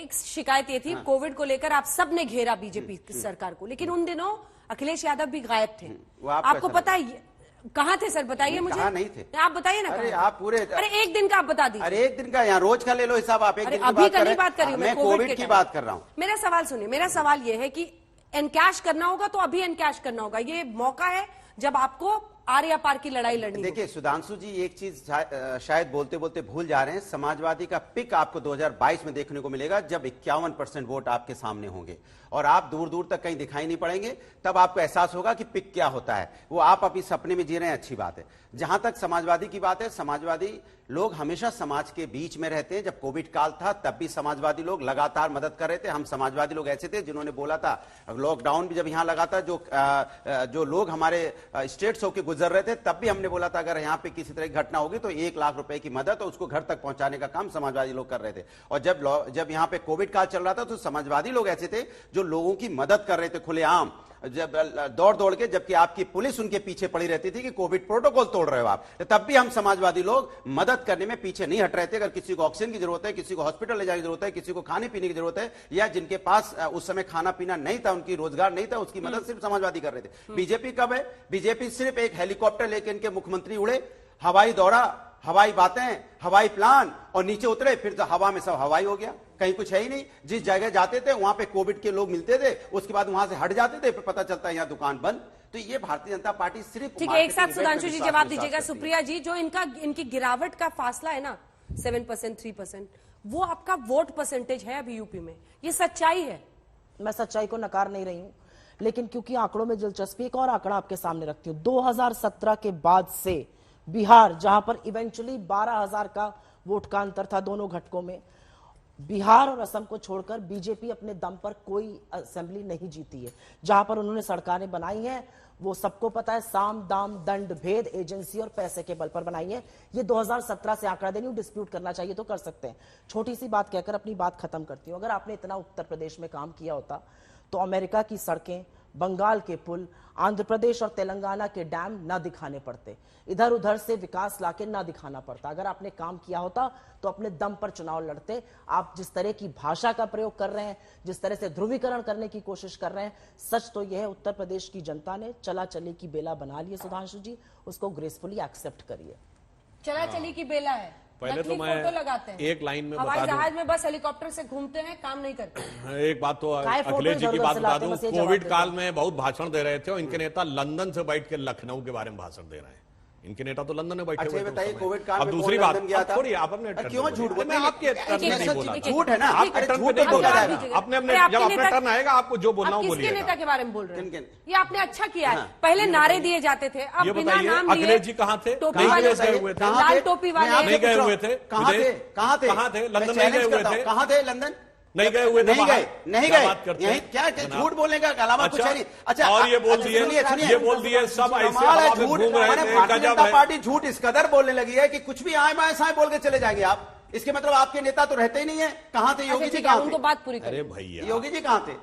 एक शिकायत ये थी, कोविड को लेकर आप सब ने घेरा बीजेपी सरकार को, लेकिन उन दिनों अखिलेश यादव भी गायब थे। आपको पता है कहाँ थे सर? बताइए मुझे। कहाँ नहीं थे आप बताइए ना। अरे आप पूरे, अरे एक दिन का आप बता दीजिए। अरे एक दिन का, यहाँ रोज का ले लो हिसाब। आप एक दिन की अभी का नहीं बात कर रही हूँ, मैं कोविड की बात कर रहा हूँ। मेरा सवाल सुनिए, मेरा सवाल ये है कि एनकैश करना होगा तो अभी एनकैश करना होगा। ये मौका है जब आपको आर या पार की लड़ाई लड़नी। देखिए सुधांशु जी, एक चीज शायद बोलते बोलते भूल जा रहे हैं। समाजवादी का पिक आपको 2022 में देखने को मिलेगा, जब 51% वोट आपके सामने होंगे और आप दूर दूर तक कहीं दिखाई नहीं पड़ेंगे। तब आपको एहसास होगा कि पिक क्या होता है। वो आप अभी सपने में जी रहे हैं, अच्छी बात है। जहां तक समाजवादी की बात है, समाजवादी लोग हमेशा समाज के बीच में रहते हैं। जब कोविड काल था तब भी समाजवादी लोग लगातार मदद कर रहे थे। हम समाजवादी लोग ऐसे थे जिन्होंने बोला था, लॉकडाउन भी जब यहां लगा था, जो लोग हमारे स्टेट्स होकर गुजर रहे थे, तब भी हमने बोला था अगर यहाँ पे किसी तरह की घटना होगी तो 1 लाख रुपए की मदद और उसको घर तक पहुंचाने का काम समाजवादी लोग कर रहे थे। और जब यहाँ पे कोविड काल चल रहा था तो समाजवादी लोग ऐसे थे जो लोगों की मदद कर रहे थे खुलेआम, जब दौड़ दौड़ के, जबकि आपकी पुलिस उनके पीछे पड़ी रहती थी कि कोविड प्रोटोकॉल तोड़ रहे हो आप। तब भी हम समाजवादी लोग मदद करने में पीछे नहीं हट रहे थे। अगर किसी को ऑक्सीजन की जरूरत है, किसी को हॉस्पिटल ले जाने की जरूरत है, किसी को खाने पीने की जरूरत है, या जिनके पास उस समय खाना पीना नहीं था, उनकी रोजगार नहीं था, उसकी मदद सिर्फ समाजवादी कर रहे थे। बीजेपी कब है? बीजेपी सिर्फ एक हेलीकॉप्टर लेके इनके मुख्यमंत्री उड़े, हवाई दौरा, हवाई बातें, हवाई प्लान, और नीचे उतरे, फिर तो हवा में सब हवाई हो गया, कहीं कुछ है ही नहीं। जिस जगह जाते थे वहां पे कोविड के लोग मिलते थे, उसके बाद वहां से हट जाते थे, फिर पता चलता है यहाँ दुकान बंद। तो ये भारतीय जनता पार्टी सिर्फ, ठीक है, एक साथ सुधांशु जी जवाब दीजिएगा। सुप्रिया जी, जो इनकी गिरावट का फासला है ना 7%, 3%, वो आपका वोट परसेंटेज है अभी यूपी में, ये सच्चाई है। मैं सच्चाई को नकार नहीं रही हूं, लेकिन क्योंकि आंकड़ों में दिलचस्पी, एक और आंकड़ा आपके सामने रखती हूं। 2017 के बाद से बिहार, जहां पर इवेंचुअली 12,000 का वोट का अंतर था दोनों घटकों में, बिहार और असम को छोड़कर बीजेपी अपने दम पर कोई असेंबली नहीं जीती है। जहां पर उन्होंने सरकारें बनाई हैं वो सबको पता है, साम दाम दंड भेद, एजेंसी और पैसे के बल पर बनाई है। ये 2017 से आंकड़ा देनी, डिस्प्यूट करना चाहिए तो कर सकते हैं। छोटी सी बात कहकर अपनी बात खत्म करती हूं। अगर आपने इतना उत्तर प्रदेश में काम किया होता तो अमेरिका की सड़कें, बंगाल के पुल, आंध्र प्रदेश और तेलंगाना के डैम ना दिखाने पड़ते, इधर उधर से विकास लाके ना दिखाना पड़ता। अगर आपने काम किया होता तो अपने दम पर चुनाव लड़ते। आप जिस तरह की भाषा का प्रयोग कर रहे हैं, जिस तरह से ध्रुवीकरण करने की कोशिश कर रहे हैं, सच तो यह है उत्तर प्रदेश की जनता ने चला चली की बेला बना ली है। सुधांशु जी, उसको ग्रेसफुली एक्सेप्ट करिए। चला चली की बेला है, पहले तो मैं लगाते हैं, एक लाइन में हवाई बता जहाज में बस हेलीकॉप्टर से घूमते हैं, काम नहीं करते। एक बात तो अखिलेश जी की बात बता दूं, कोविड काल में बहुत भाषण दे रहे थे और इनके नेता लंदन से बैठ के लखनऊ के बारे में भाषण दे रहे हैं। इनके नेता तो लंदन में बैठे हुए थे। बताइए कोविड काल अब दूसरी बात, थोड़ी आपने क्यों झूठ बोलते हैं? आपके झूठ है ना, आपके टर्न पे नहीं बोला जाएगा। अपने जब अपना टर्न आएगा आपको जो बोलना हो बोलिए। किसके नेता के बारे में बोल रहे हैं? ये आपने अच्छा किया है, पहले नारे दिए जाते थे, अब बिना नाम लिए। अखिलेश जी कहाँ थे? टोपी वाले गए हुए थे, लाल टोपी वाले नहीं गए हुए थे। कहाँ थे? लंदन नहीं गए हुए थे। कहाँ थे? लंदन नहीं गए हुए थे, नहीं गए। क्या झूठ बोलने का अलावा कुछ है नहीं। अच्छा, और ये बोल दिए सब ऐसे झूठ। भारतीय जनता पार्टी झूठ इस कदर बोलने लगी है कि कुछ भी आए बाएं साए बोल के चले जाएंगे आप। इसके मतलब आपके नेता तो रहते ही नहीं है। कहाँ थे योगी जी? कहाँ उनको बात पूरी अरे भैया, योगी जी कहाँ थे?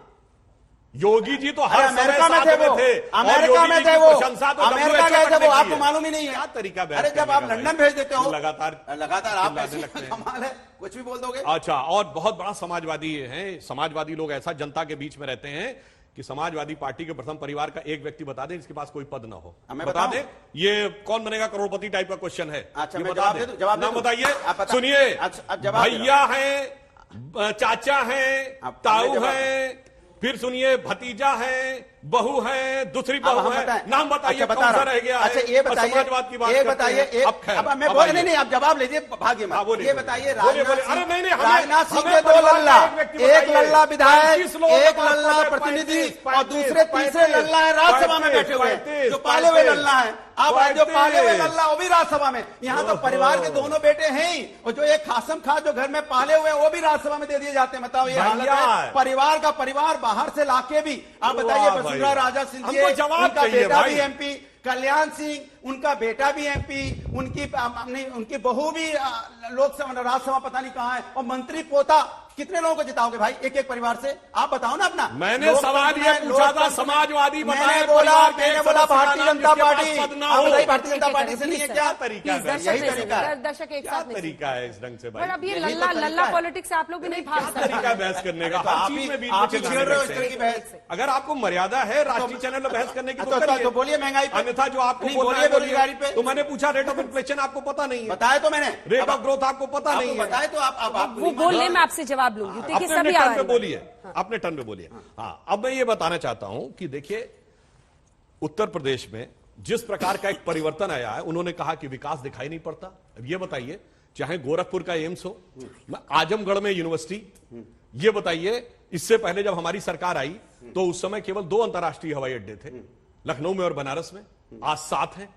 योगी जी तो हर अमेरिका में थे, वो अमेरिका में थे, वो अमेरिका गए थे, वो आपको मालूम ही नहीं है। क्या तरीका? अरे जब आप लंदन भेज देते हो लगातार आप कमाल है, कुछ भी बोल दोगे। अच्छा, और बहुत बड़ा समाजवादी हैं। समाजवादी लोग ऐसा जनता के बीच में रहते हैं कि समाजवादी पार्टी के प्रथम परिवार का एक व्यक्ति बता दें जिसके पास कोई पद ना हो, बता दें ये कौन बनेगा करोड़पति टाइप का क्वेश्चन है। अच्छा, जवाब नाम बताइए। सुनिए, भैया हैं, चाचा हैं, ताऊ हैं, फिर सुनिए भतीजा है, बहू है, दूसरी बहू है, नाम बताइए। अच्छा, कौन सा रह गया? अच्छा, ये बताइए, समाजवाद की बात ये बताइए। अब मैं बोल नहीं, आप जवाब लीजिए, भाग्य मत। ये बताइए, राजनाथ सिंह के 2 लल्ला, एक लल्ला विधायक, एक लल्ला प्रतिनिधि और दूसरे तीसरे लल्ला है राज्यसभा में बैठे हुए हैं, जो पाले हुए लल्ला है। अब जो पाले हुए लल्ला वो भी राज्यसभा में। यहाँ तो परिवार के दोनों बेटे हैं ही, और जो एक खासम खां जो घर में पाले हुए हैं वो भी राज्यसभा में दे दिए जाते हैं। बताओ, ये हालत है परिवार का। परिवार बाहर से लाके भी आप बताइए, वसुंधरा राजा सिंधिया, उनका बेटा भी एमपी, कल्याण सिंह उनका बेटा भी एमपी, उनकी बहू भी लोकसभा राज्यसभा पता नहीं कहां है, और मंत्री पोता कितने लोगों को जिताओगे भाई एक एक परिवार से? आप बताओ ना अपना। मैंने सवाल ये पूछा था समाजवादी बताए, मैंने बोला भारतीय जनता पार्टी, भारतीय जनता पार्टी से नहीं है क्या तरीका है? यही तरीका है। दर्शक एक क्या साथ नहीं तरीका है इस ढंग से भाई? पर अब ये लल्ला पॉलिटिक्स से आप लोग भी नहीं भाग सकते। तरीका है बहस करने का, हर चीज में बीच में आप ही चलाने छेड़ रहे हो से। इस तरह की बहस। अगर आपको मर्यादा है राष्ट्रीय चैनल में बहस करने की तो बोलिए महंगाई पे। अन्यथा जो आपको नहीं, बोलना बोलिए है बेरोजगारी पे। तो मैंने पूछा रेट ऑफ इन्फ्लेशन आपको पता नहीं है, बताया तो मैंने। रेट ऑफ ग्रोथ आपको पता नहीं है, बताए तो आप वो बोलने में आपसे जवाब लूंगी, देखिए अपने सभी टर्न पे आवाज बोलिए, अपने टर्न पे बोलिए। हाँ, अब मैं ये बताना चाहता हूं कि देखिए उत्तर प्रदेश में जिस प्रकार का एक परिवर्तन आया है, उन्होंने कहा कि विकास दिखाई नहीं पड़ता। अब ये बताइए, चाहे गोरखपुर का एम्स हो, आजमगढ़ में यूनिवर्सिटी, ये बताइए इससे पहले जब हमारी सरकार आई तो उस समय केवल 2 अंतर्राष्ट्रीय हवाई अड्डे थे, लखनऊ में और बनारस में, आज 7 हैं।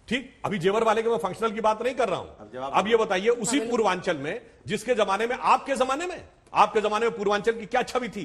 ठीक, अभी जेवर वाले के मैं फंक्शनल की बात नहीं कर रहा हूं। अब ये बताइए उसी पूर्वांचल में, जिसके जमाने में आपके जमाने में पूर्वांचल की क्या छवि थी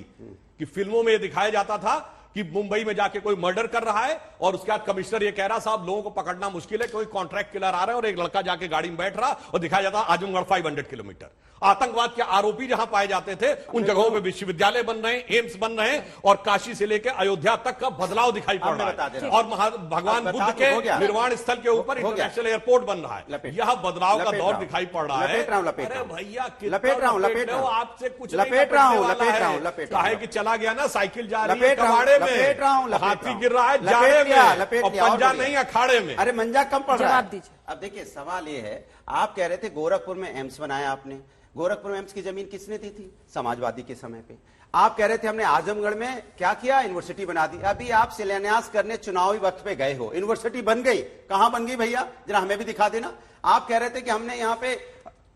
कि फिल्मों में ये दिखाया जाता था कि मुंबई में जाके कोई मर्डर कर रहा है और उसके बाद कमिश्नर ये कह रहा साहब लोगों को पकड़ना मुश्किल है, कोई कॉन्ट्रैक्ट किलर आ रहा है और एक लड़का जाके गाड़ी में बैठ रहा और दिखाया जाता आजमगढ़ 500 किलोमीटर। आतंकवाद के आरोपी जहां पाए जाते थे उन जगहों पे विश्वविद्यालय बन रहे हैं, एम्स बन रहे हैं, और काशी से लेकर अयोध्या तक का बदलाव दिखाई पड़ रहा है। और भगवान बुद्ध के निर्वाण स्थल के ऊपर इंटरनेशनल एयरपोर्ट बन रहा है। यह बदलाव का दौर दिखाई पड़ रहा है। अरे भैया लपेट रहा हूं, आपसे कुछ लपेट रहा हूं, चाहे कि चला गया ना, साइकिल जा रही है कबाड़े में, हाथी गिर रहा है जाड़े में, और पंजा नहीं अखाड़े में। अरे मंजा कम पड़ रहा है। जवाब दीजिए। अब देखिए सवाल ये है, आप कह रहे थे गोरखपुर में एम्स बनाया आपने, गोरखपुर में एम्स की जमीन किसने दी थी? समाजवादी के समय पे। आप कह रहे थे हमने आजमगढ़ में क्या किया? यूनिवर्सिटी बना दी। अभी आप शिलान्यास करने चुनावी वक्त पे गए हो, यूनिवर्सिटी बन गई, कहां बन गई भैया? जरा हमें भी दिखा देना। आप कह रहे थे कि हमने यहां पे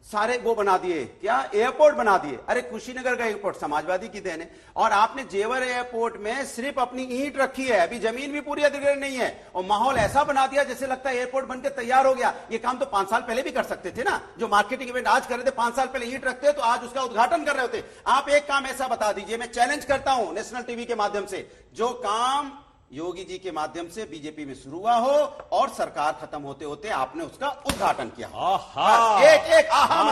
सारे वो बना दिए, क्या एयरपोर्ट बना दिए। अरे कुशीनगर का एयरपोर्ट समाजवादी की देन है। और आपने जेवर एयरपोर्ट में सिर्फ अपनी ईंट रखी है, अभी जमीन भी पूरी अधिग्रहण नहीं है, और माहौल ऐसा बना दिया जैसे लगता है एयरपोर्ट बनकर तैयार हो गया। ये काम तो 5 साल पहले भी कर सकते थे ना, जो मार्केटिंग इवेंट आज कर रहे थे, 5 साल पहले ईंट रखते तो आज उसका उद्घाटन कर रहे होते। आप एक काम ऐसा बता दीजिए, मैं चैलेंज करता हूं नेशनल टीवी के माध्यम से, जो काम योगी जी के माध्यम से बीजेपी में शुरू हुआ हो और सरकार खत्म होते होते आपने उसका उद्घाटन किया। एक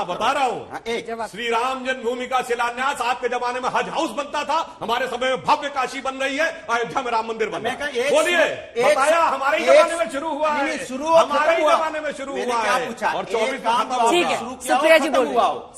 बता रहा हूं, श्री राम जन्मभूमि का शिलान्यास आपके जमाने में हज हाउस बनता था, हमारे समय में भव्य काशी बन रही है, अयोध्या में राम मंदिर बन रहा है। बोलिए, बताया हमारे ही जमाने में शुरू हुआ है, हमारे ही जमाने में शुरू हुआ है, और 24 में खत्म ठीक है। सुप्रिया जी बोलिए।